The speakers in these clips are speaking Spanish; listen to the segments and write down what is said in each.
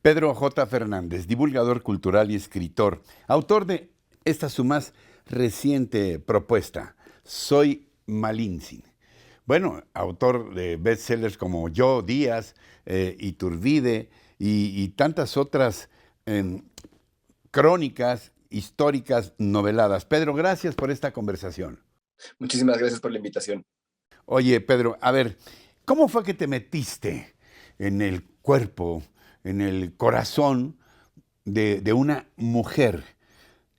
Pedro J. Fernández, divulgador cultural y escritor, autor de esta su más reciente propuesta, Soy Malintzin. Bueno, autor de bestsellers como Yo, Díaz, Iturbide y tantas otras em, crónicas históricas noveladas. Pedro, gracias por esta conversación. Muchísimas gracias por la invitación. Oye, Pedro, a ver, ¿cómo fue que te metiste en el cuerpo, en el corazón de una mujer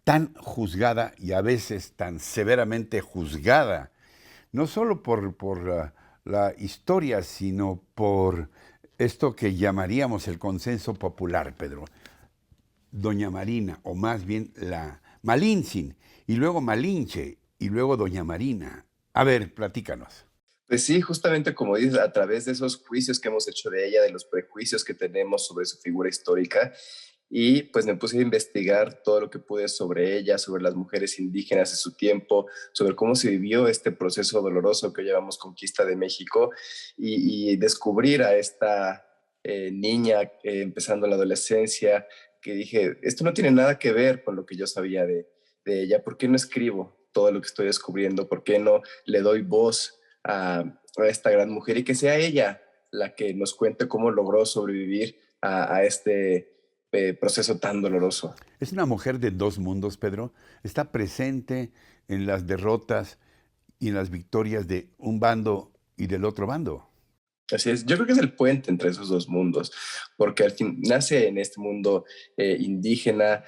tan juzgada y a veces tan severamente juzgada, no solo por la historia, sino por esto que llamaríamos el consenso popular, Pedro? Doña Marina, o más bien la Malintzin, y luego Malinche, y luego Doña Marina. A ver, platícanos. Pues sí, justamente como dices, a través de esos juicios que hemos hecho de ella, de los prejuicios que tenemos sobre su figura histórica, y pues me puse a investigar todo lo que pude sobre ella, sobre las mujeres indígenas de su tiempo, sobre cómo se vivió este proceso doloroso que llamamos conquista de México, y descubrir a esta niña empezando la adolescencia, que dije, esto no tiene nada que ver con lo que yo sabía de ella. ¿Por qué no escribo todo lo que estoy descubriendo? ¿Por qué no le doy voz a esta gran mujer y que sea ella la que nos cuente cómo logró sobrevivir a este proceso tan doloroso? Es una mujer de dos mundos, Pedro. Está presente en las derrotas y en las victorias de un bando y del otro bando. Así es, yo creo que es el puente entre esos dos mundos, porque al fin nace en este mundo indígena,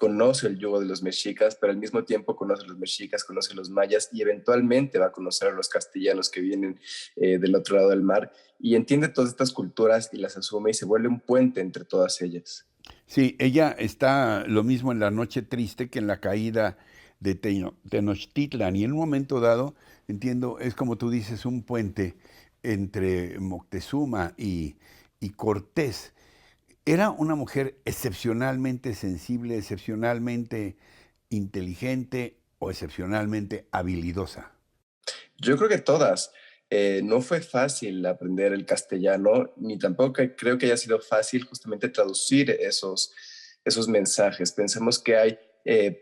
conoce el yugo de los mexicas, pero al mismo tiempo conoce a los mexicas, conoce a los mayas y eventualmente va a conocer a los castellanos que vienen del otro lado del mar y entiende todas estas culturas y las asume y se vuelve un puente entre todas ellas. Sí, ella está lo mismo en la noche triste que en la caída de Tenochtitlan. Y en un momento dado, entiendo, es como tú dices, un puente entre Moctezuma y Cortés. Era una mujer excepcionalmente sensible, excepcionalmente inteligente o excepcionalmente habilidosa. Yo creo que todas. No fue fácil aprender el castellano, ni tampoco creo que haya sido fácil justamente traducir esos mensajes. Pensemos que hay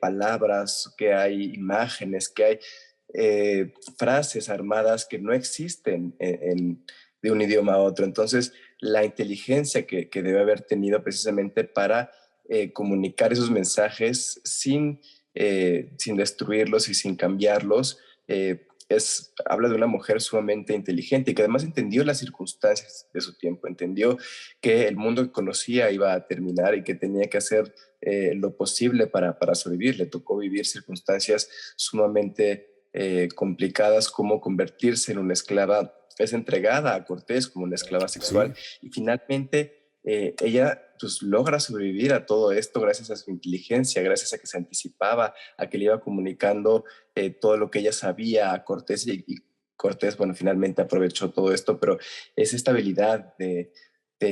palabras, que hay imágenes, que hay frases armadas que no existen de un idioma a otro. Entonces, la inteligencia que debe haber tenido precisamente para comunicar esos mensajes sin destruirlos y sin cambiarlos, habla de una mujer sumamente inteligente y que además entendió las circunstancias de su tiempo, entendió que el mundo que conocía iba a terminar y que tenía que hacer lo posible para sobrevivir. Le tocó vivir circunstancias sumamente complicadas, como convertirse en una esclava. Es entregada a Cortés como una esclava sexual Sí, y finalmente ella pues logra sobrevivir a todo esto gracias a su inteligencia, gracias a que se anticipaba, a que le iba comunicando todo lo que ella sabía a Cortés y Cortés, bueno, finalmente aprovechó todo esto, pero es esta habilidad de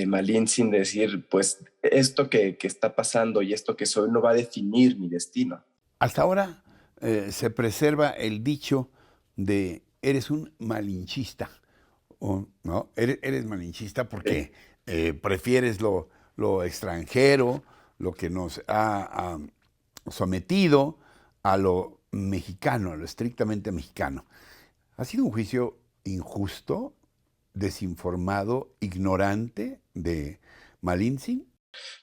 Malin sin decir, pues esto que está pasando y esto que soy no va a definir mi destino. hasta ahora se preserva el dicho de eres un malinchista. ¿No? Eres malinchista ¿Sí? porque prefieres lo extranjero, lo que nos ha sometido a lo mexicano, a lo estrictamente mexicano. Ha sido un juicio injusto, desinformado, ignorante de Malintzin.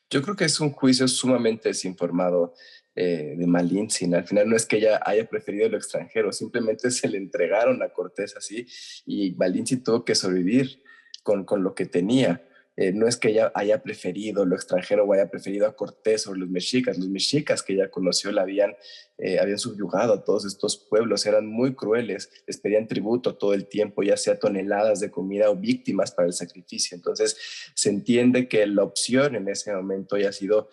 Yo creo que es un juicio sumamente desinformado de Malintzin. Al final no es que ella haya preferido lo extranjero, simplemente se le entregaron a Cortés así y Malintzin tuvo que sobrevivir con lo que tenía. No es que ella haya preferido lo extranjero o haya preferido a Cortés sobre los mexicas. Los mexicas que ella conoció habían subyugado a todos estos pueblos, eran muy crueles, les pedían tributo todo el tiempo, ya sea toneladas de comida o víctimas para el sacrificio. Entonces se entiende que la opción en ese momento haya sido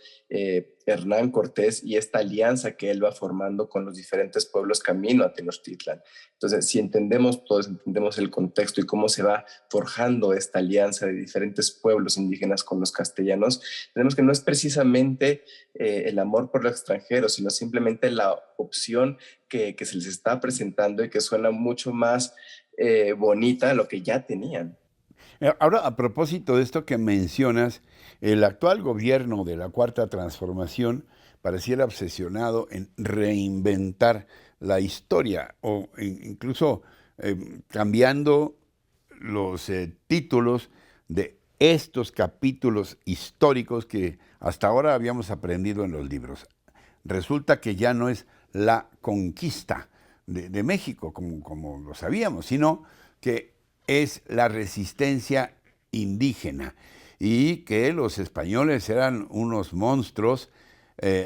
Hernán Cortés y esta alianza que él va formando con los diferentes pueblos camino a Tenochtitlan. Entonces, si entendemos todos, entendemos el contexto y cómo se va forjando esta alianza de diferentes pueblos indígenas con los castellanos, tenemos que no es precisamente el amor por lo extranjero, sino simplemente la opción que se les está presentando y que suena mucho más bonita a lo que ya tenían. Ahora, a propósito de esto que mencionas, El actual gobierno de la Cuarta Transformación pareciera obsesionado en reinventar la historia o incluso cambiando los títulos de estos capítulos históricos que hasta ahora habíamos aprendido en los libros. Resulta que ya no es la conquista de México, como lo sabíamos, sino que es la resistencia indígena y que los españoles eran unos monstruos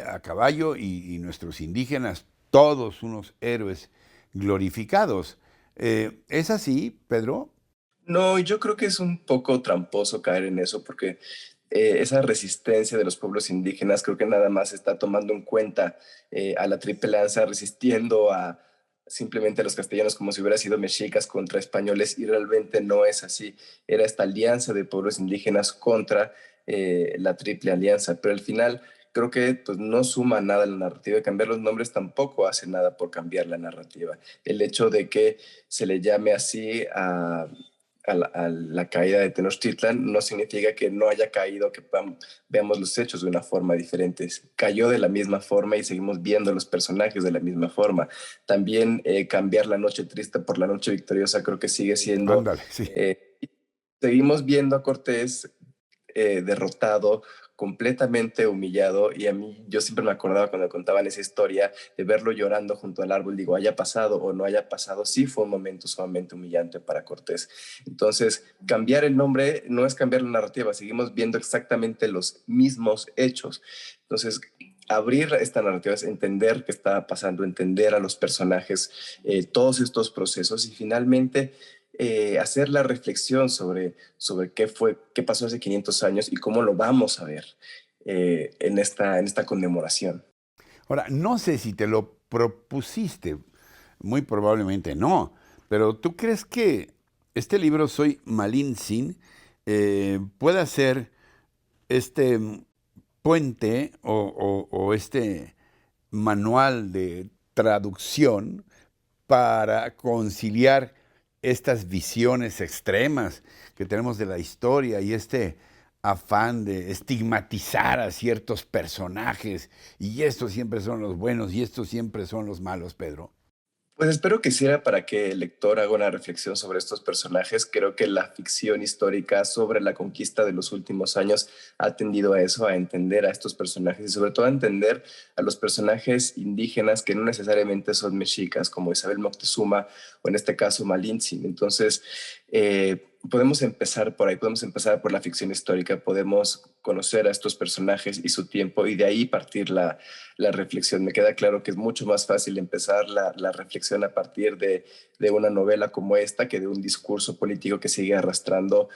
a caballo y nuestros indígenas, todos unos héroes glorificados. ¿Es así, Pedro? No, yo creo que es un poco tramposo caer en eso porque esa resistencia de los pueblos indígenas creo que nada más está tomando en cuenta a la Triple Alianza resistiendo a simplemente a los castellanos como si hubiera sido mexicas contra españoles y realmente no es así. Era esta alianza de pueblos indígenas contra la Triple Alianza, pero al final creo que pues, no suma nada a la narrativa. Cambiar los nombres tampoco hace nada por cambiar la narrativa. El hecho de que se le llame así a la caída de Tenochtitlan no significa que no haya caído, que veamos los hechos de una forma diferente. Cayó de la misma forma y seguimos viendo los personajes de la misma forma. También cambiar la noche triste por la noche victoriosa creo que sigue siendo... Ándale, sí. Seguimos viendo a Cortés derrotado, completamente humillado, y a mí yo siempre me acordaba cuando contaban esa historia de verlo llorando junto al árbol, digo, haya pasado o no haya pasado, sí fue un momento sumamente humillante para Cortés. Entonces, cambiar el nombre no es cambiar la narrativa, seguimos viendo exactamente los mismos hechos. Entonces, abrir esta narrativa es entender qué está pasando, entender a los personajes, todos estos procesos y finalmente hacer la reflexión sobre qué pasó hace 500 años y cómo lo vamos a ver en esta conmemoración. Ahora, no sé si te lo propusiste, muy probablemente no, pero ¿tú crees que este libro, Soy Malintzin, pueda ser este puente o este manual de traducción para conciliar estas visiones extremas que tenemos de la historia y este afán de estigmatizar a ciertos personajes y estos siempre son los buenos y estos siempre son los malos, Pedro? Pues espero que sirva para que el lector haga una reflexión sobre estos personajes. Creo que la ficción histórica sobre la conquista de los últimos años ha tendido a eso, a entender a estos personajes y sobre todo a entender a los personajes indígenas que no necesariamente son mexicas, como Isabel Moctezuma o en este caso Malintzin. Entonces, podemos empezar por ahí, podemos empezar por la ficción histórica, podemos conocer a estos personajes y su tiempo y de ahí partir la reflexión. Me queda claro que es mucho más fácil empezar la reflexión a partir de una novela como esta que de un discurso político que sigue arrastrando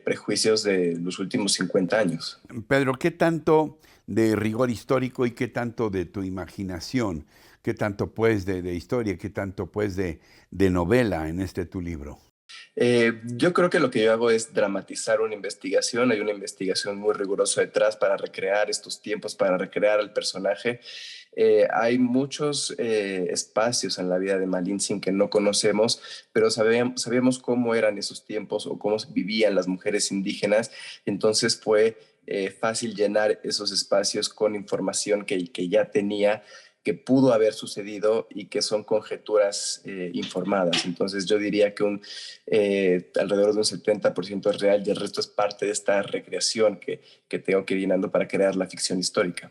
prejuicios de los últimos 50 años. Pedro, ¿qué tanto de rigor histórico y qué tanto de tu imaginación? ¿Qué tanto pues de historia? ¿Qué tanto pues de novela en este tu libro? Yo creo que lo que yo hago es dramatizar una investigación. Hay una investigación muy rigurosa detrás para recrear estos tiempos, para recrear al personaje. Hay muchos espacios en la vida de Malintzin que no conocemos, pero sabíamos cómo eran esos tiempos o cómo vivían las mujeres indígenas. Entonces fue fácil llenar esos espacios con información que ya tenía, que pudo haber sucedido y que son conjeturas informadas. Entonces yo diría que alrededor de un 70% es real y el resto es parte de esta recreación que tengo que ir llenando para crear la ficción histórica.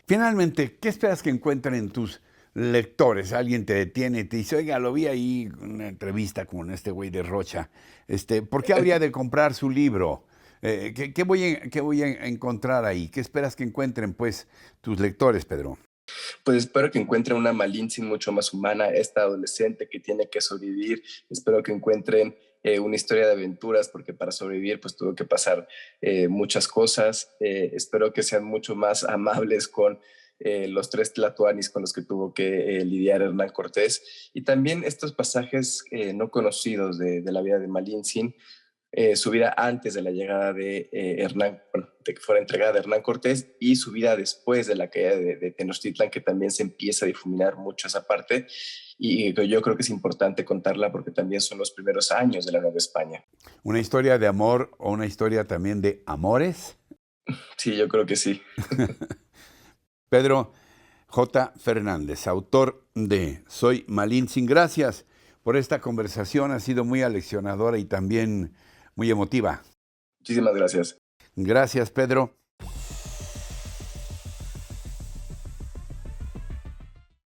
Finalmente, ¿qué esperas que encuentren en tus lectores? Alguien te detiene y te dice, oiga, lo vi ahí en una entrevista con este güey de Rocha. ¿Por qué habría de comprar su libro? ¿Qué voy a encontrar ahí? ¿Qué esperas que encuentren, pues, tus lectores, Pedro? Pues espero que encuentren una Malintzin mucho más humana, esta adolescente que tiene que sobrevivir. Espero que encuentren una historia de aventuras, porque para sobrevivir pues tuvo que pasar muchas cosas. Espero que sean mucho más amables con los tres tlatoanis con los que tuvo que lidiar Hernán Cortés. Y también estos pasajes no conocidos de la vida de Malintzin, su vida antes de la llegada de Hernán, bueno, de que fuera entregada a Hernán Cortés y su vida después de la caída de Tenochtitlan, que también se empieza a difuminar mucho esa parte y yo creo que es importante contarla porque también son los primeros años de la Nueva España. ¿Una historia de amor o una historia también de amores? Sí, yo creo que sí. Pedro J. Fernández, autor de Soy Malintzin. Gracias por esta conversación, ha sido muy aleccionadora y también muy emotiva. Muchísimas gracias. Gracias, Pedro.